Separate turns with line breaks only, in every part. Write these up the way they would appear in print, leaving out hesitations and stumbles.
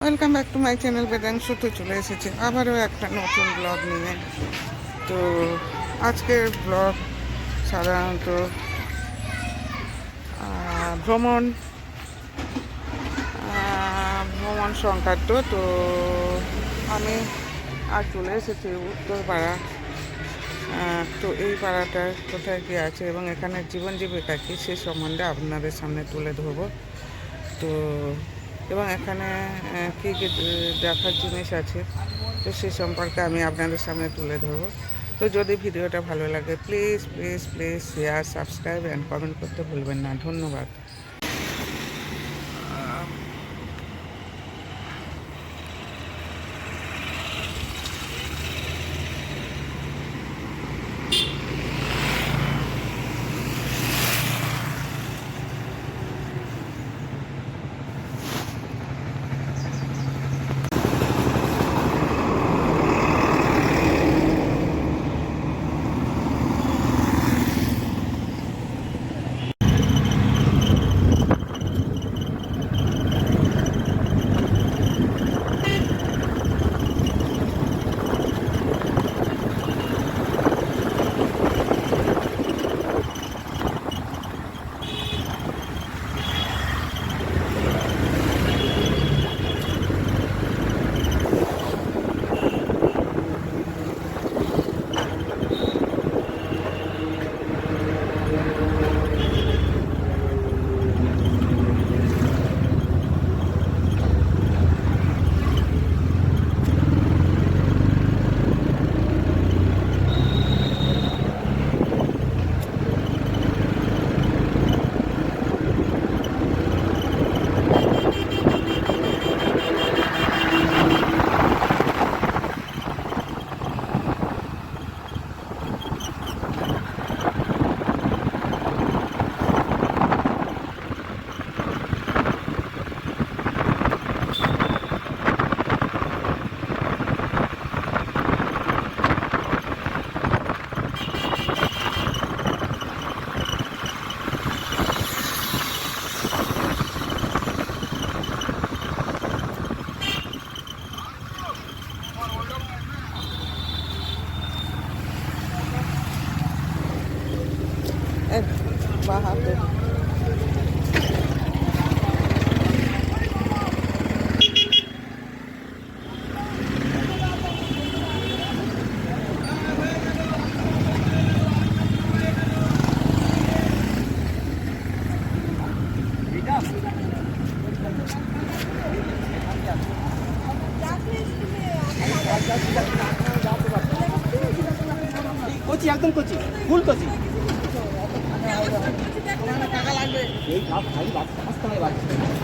Welcome back to my channel Vedanshu. তো চলে এসেছে আবারও একটা নতুন ব্লগ নিয়ে। তো আজকের ব্লগ সাধারণত ভ্রমণ ভ্রমণ সংক্রান্ত। তো আমি আর চলে এসেছি উত্তরপাড়া। তো এই পাড়াটা কোথায় কী আছে এবং এখানের জীবন জীবিকা কী সে সম্বন্ধে আপনাদের সামনে তুলে ধরবো। তো এবং এখানে কী কী দেখার জিনিস আছে তো সে সম্পর্কে আমি আপনাদের সামনে তুলে ধরবো। তো যদি ভিডিওটা ভালো লাগে please please please share, subscribe and comment করতে ভুলবেন না। ধন্যবাদ। বাহাতে
কচি, একদম কচি, ফুল কচি।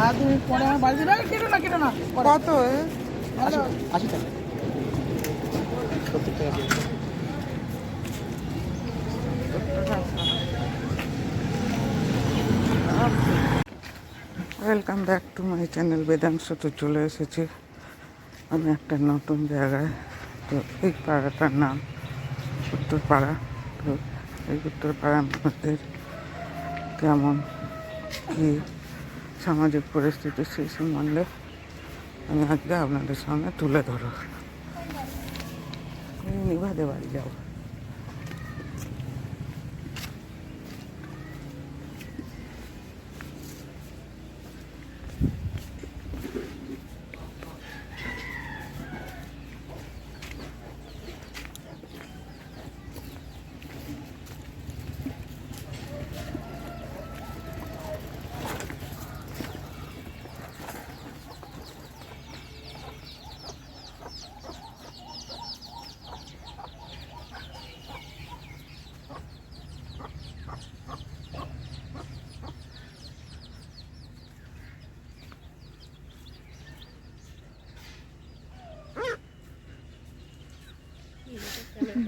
আর তুমি পরে আমার বাড়ি দেবে, কেটো না কেটো না।
কত?
80 টাকা। 70 টাকা দিয়ে।
Welcome back to my channel Vedanshu. তো চলে এসেছি আমি একটা নতুন জায়গায়। তো এই পাড়াটার নাম উত্তরপাড়া। তো এই উত্তরপাড়ার মধ্যে কেমন কী সামাজিক পরিস্থিতি সেই সম্বন্ধে আমি আজকে আপনাদের সামনে তুলে ধরো। নিভাদে বাড়ি যাও।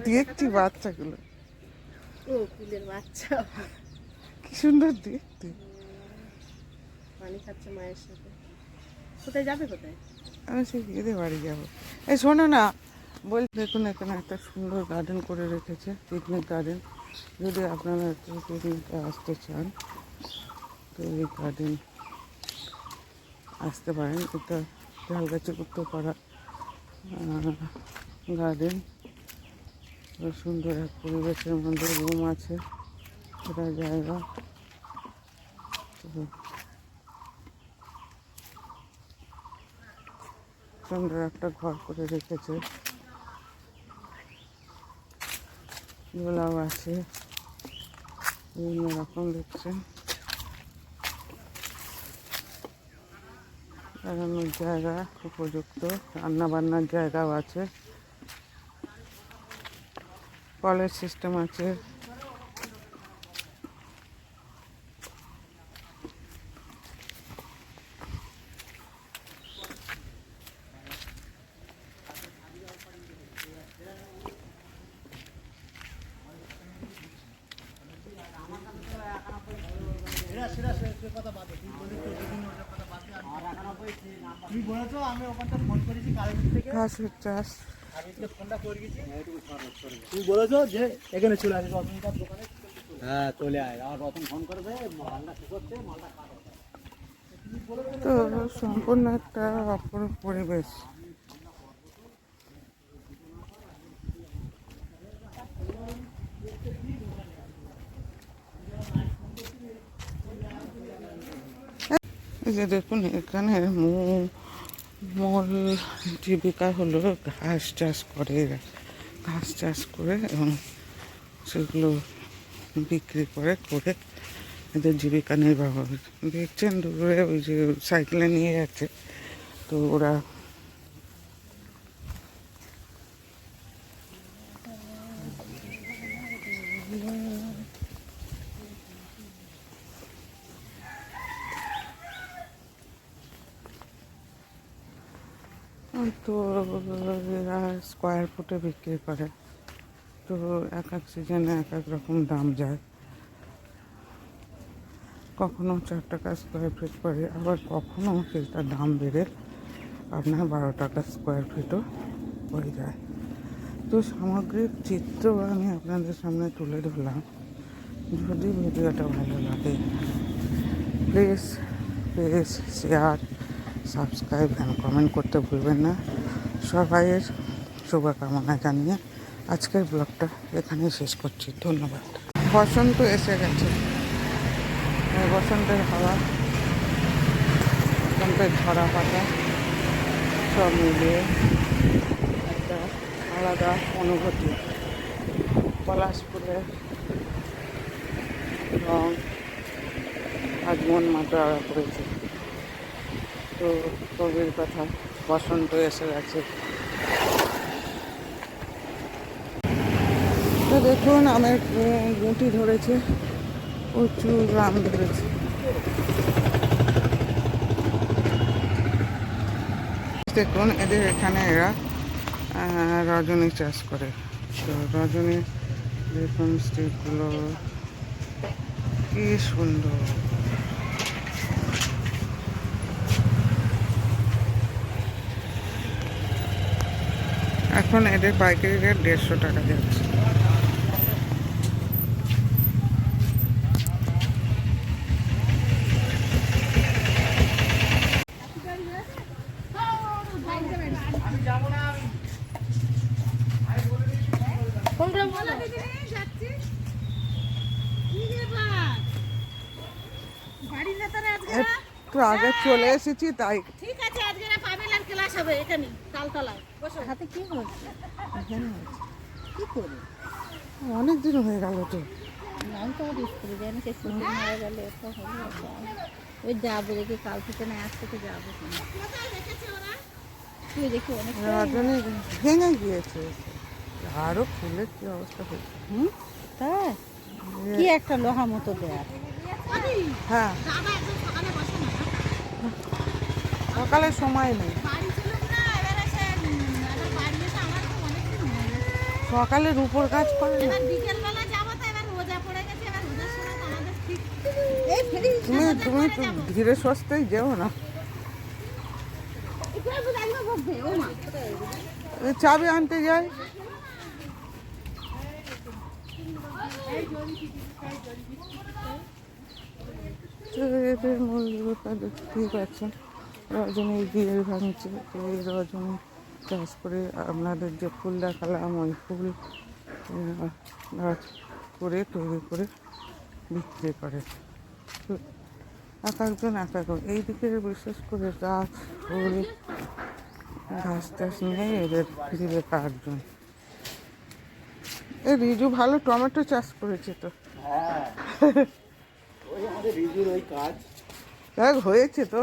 দেখছি বাচ্চাগুলো,
ও কুলের বাচ্চা,
কি সুন্দর দেখতে।
পানি খাচ্ছে মায়ের সাথে। কোথায় যাবে? কোথায়?
আমি সেই এদের বাড়ি যাবো। এই শোনো না, দেখুন এখানে একটা সুন্দর গার্ডেন করে রেখেছে, পিকনিক গার্ডেন। যদি আপনারা একটু পিকনিকে আসতে চান তো এই গার্ডেন আসতে পারেন। এটা ঝালগাছি উত্তরপাড়া গার্ডেন। সুন্দর এক পরিবেশের মধ্যে রুম আছে, এটা জায়গা। সুন্দর একটা ঘর করে রেখেছে, গোলাও আছে বিভিন্ন রকম দেখছেন। দাঁড়ানোর জায়গা উপযুক্ত, রান্না বান্নার জায়গাও আছে, কলের সিস্টেম আছে। ঘাসের চাষ,
তুই বলেছো যে এখানে চলে আসে রতনদার দোকানে। হ্যাঁ চলে আয়, আর রতন ফোন করবে মালটা শেষ হচ্ছে, মালটা
তো সম্পূর্ণ একটা অপরূপ পরিবেশ। এই যে দেখুন, এখানে মূল জীবিকা হলো ঘাস চাষ করে এরা। ঘাস চাষ করে এবং সেগুলো বিক্রি করে এদের জীবিকা নির্বাহ করে। দেখছেন দূরে ওই যে সাইকেলে নিয়ে যাচ্ছে, তো ওরা তো এরা স্কোয়ার ফুটে বিক্রি করে। তো এক এক সিজনে এক এক রকম দাম যায়, কখনো 4 টাকা স্কোয়ার ফিট পড়ে, আবার কখনো সেটার দাম বেড়ে আপনার 12 টাকা স্কোয়ার ফিটও হয়ে যায়। তো সামগ্রিক চিত্র আমি আপনাদের সামনে তুলে ধরলাম। যদি ভিডিওটা ভালো লাগে please share, subscribe and comment করতে ভুলবেন না। সবাইয়ের শুভকামনা জানিয়ে আজকের ব্লগটা এখানেই শেষ করছি। ধন্যবাদ। বসন্ত এসে গেছে, বসন্তের হাওয়া, বসন্তের ঝরা পাতা সব মিলিয়ে একটা আলাদা অনুভূতি। পলাশপুরের রং আজ মন মাতাড়া করেছে। তো কবির কথা, বসন্ত এসে গেছে। তো দেখুন আমের গুটি ধরেছে, প্রচুর আম ধরেছে। দেখুন এদের এখানে এরা রজনী চাষ করে। তো রজনী দেখুন স্টিকগুলো কি সুন্দর। এখন এদের পাইকারি রেট 150 টাকা যাচ্ছে। একটু আগে চলে এসেছি তাই।
ঠিক আছে, আজকে না পাবেলার ক্লাস হবে এখানে তালতলায়। বসো। হাতে কি হচ্ছে?
এখানে আছে।
কি করে?
অনেক দিন হয়ে গেল তো।
আমি তো আর স্কুলে যাইনি, সে ছুটি মারা গেলে একটা হলো। ওই যাবো দেখি, কাল থেকে না আজ থেকে যাবো। তুই দেখি অনেক
রজনী ভেঙে গিয়েছে, আরো ফুলের কি অবস্থা হয়েছে।
তাই কি একটা লোহা মতো দেয়া।
হ্যাঁ, সকালে সময় নেই, সকালের উপর কাজ করে না। তুমি ধীরে সুস্থেই যেও না। চাবি আনতে যাই। এদের মূল দেখতেই পাচ্ছেন, রজনী দিয়ে ভাঙছে, তো এই রজনী চাষ করে আপনাদের যে ফুল দেখালাম ওই ফুল গাছ করে তৈরি করে বিক্রি করে। তো এক একজন এক এক এইদিকে বিশেষ করে গাছ ফুল ঘাস টাস নিয়ে এদের জীবিকা অর্জন। এই রিজু ভালো টমেটো চাষ করেছে তো।
হ্যাঁ ওই আমাদের রিজুর ওই কাজ।
দেখ হয়েছে তো।